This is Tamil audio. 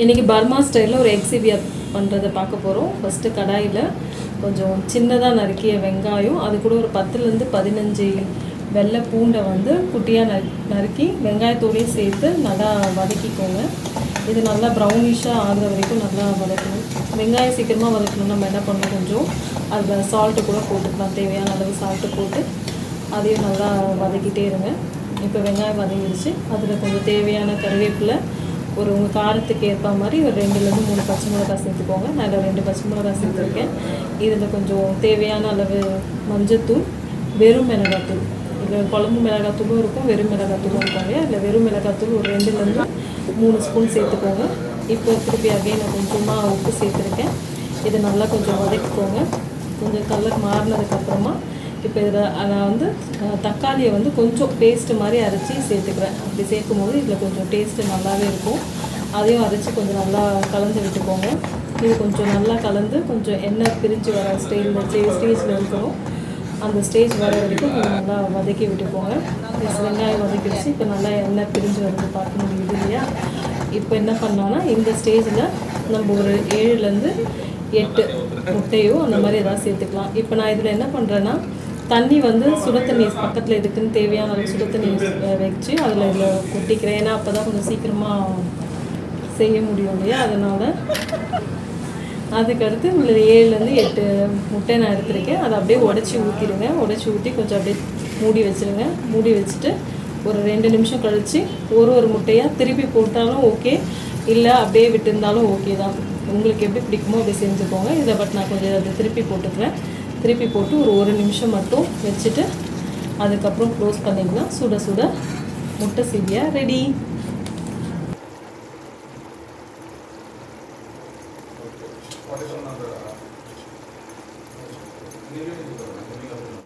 இன்றைக்கி பர்மா ஸ்டைலில் ஒரு எக் சிபியா பண்ணுறதை பார்க்க போகிறோம். ஃபஸ்ட்டு கடாயில் கொஞ்சம் சின்னதாக நறுக்கிய வெங்காயம், அது கூட ஒரு 10லேருந்து 15 வெள்ளை பூண்டை வந்து குட்டியாக நறுக்கி வெங்காயத்தோடையும் சேர்த்து நல்லா வதக்கிக்கோங்க. இது நல்லா ப்ரௌனிஷாக ஆகிற வரைக்கும் நல்லா வதக்கணும். வெங்காயம் சீக்கிரமாக வதக்கணும். நம்ம என்ன பண்ணணும், கொஞ்சம் அதில் சால்ட்டு கூட போட்டுக்கலாம். தேவையான அளவு சால்ட்டு போட்டு அதையும் நல்லா வதக்கிட்டே இருங்க. இப்போ வெங்காயம் வதங்கிடுச்சு. அதில் கொஞ்சம் தேவையான கருவேப்பிலை, ஒரு உங்கள் காரத்துக்கு ஏற்ப மாதிரி ஒரு 2லேருந்து 3 பச்சை மிளகாய் சேர்த்துக்கோங்க. நான் இதில் 2 பச்சை மிளகாய் சேர்த்துருக்கேன். இதில் கொஞ்சம் தேவையான அளவு மஞ்சத்தூள், வெறும் மிளகாத்தூள், இதில் குழம்பு மிளகாத்தூளும் இருக்கும், வெறும் மிளகாத்தூளும் இருக்காங்க. அதில் வெறும் மிளகாத்தூள் ஒரு 2லேருந்து 3 ஸ்பூன் சேர்த்துக்கோங்க. இப்போ திருப்பி நான் கொஞ்சமாக உப்பு சேர்த்துருக்கேன். இதை நல்லா கொஞ்சம் வதக்கிக்கோங்க. கொஞ்சம் கலர் மாறினதுக்கப்புறமா இப்போ இதில் நான் வந்து தக்காளியை வந்து கொஞ்சம் பேஸ்ட்டு மாதிரி அரைச்சி சேர்த்துக்கிறேன். அப்படி சேர்க்கும் போது இதில் கொஞ்சம் டேஸ்ட்டு நல்லாவே இருக்கும். அதையும் அரைச்சி கொஞ்சம் நல்லா கலந்து விட்டுக்கோங்க. இது கொஞ்சம் நல்லா கலந்து கொஞ்சம் எண்ணெய் பிரிஞ்சு வர ஸ்டேஜில் இருக்கணும். அந்த ஸ்டேஜ் வர வரைக்கும் கொஞ்சம் நல்லா வதக்கி விட்டுக்கோங்க. வெங்காயம் வதக்கிடுச்சு. இப்போ நல்லா எண்ணெய் பிரிஞ்சு வந்து பார்க்க முடியுது இல்லையா? இப்போ என்ன பண்ணோன்னா, இந்த ஸ்டேஜில் நம்ம ஒரு 7லேருந்து 8 முட்டையோ அந்த மாதிரி எதாவது சேர்த்துக்கலாம். இப்போ நான் இதில் என்ன பண்ணுறேன்னா, தண்ணி வந்து சுட தண்ணி பக்கத்தில் இதுக்குன்னு தேவையான அளவு சுட தண்ணி வச்சு இதில் கொட்டிக்கிறேன். ஏன்னா அப்போ தான் கொஞ்சம் சீக்கிரமாக செய்ய முடியும் இல்லையா? அதனால் அதுக்கடுத்து உள்ள 7லேருந்து 8 முட்டை நான் எடுத்துருக்கேன். அதை அப்படியே உடச்சி ஊற்றிடுங்க. உடச்சி ஊற்றி கொஞ்சம் அப்படியே மூடி வச்சுருங்க. மூடி வச்சுட்டு ஒரு 2 நிமிஷம் கழித்து ஒரு முட்டையாக திருப்பி போட்டாலும் ஓகே, இல்லை அப்படியே விட்டுருந்தாலும் ஓகே தான். உங்களுக்கு எப்படி பிடிக்குமோ அப்படி செஞ்சுக்கோங்க. இதை பட் நான் கொஞ்சம் அதை திருப்பி போட்டுக்கிறேன். திருப்பி போட்டு ஒரு 1 நிமிஷம் மட்டும் வச்சுட்டு அதுக்கப்புறம் க்ளோஸ் பண்ணிக்கலாம். சுட சுட முட்டை சிபியா ரெடி. What is another?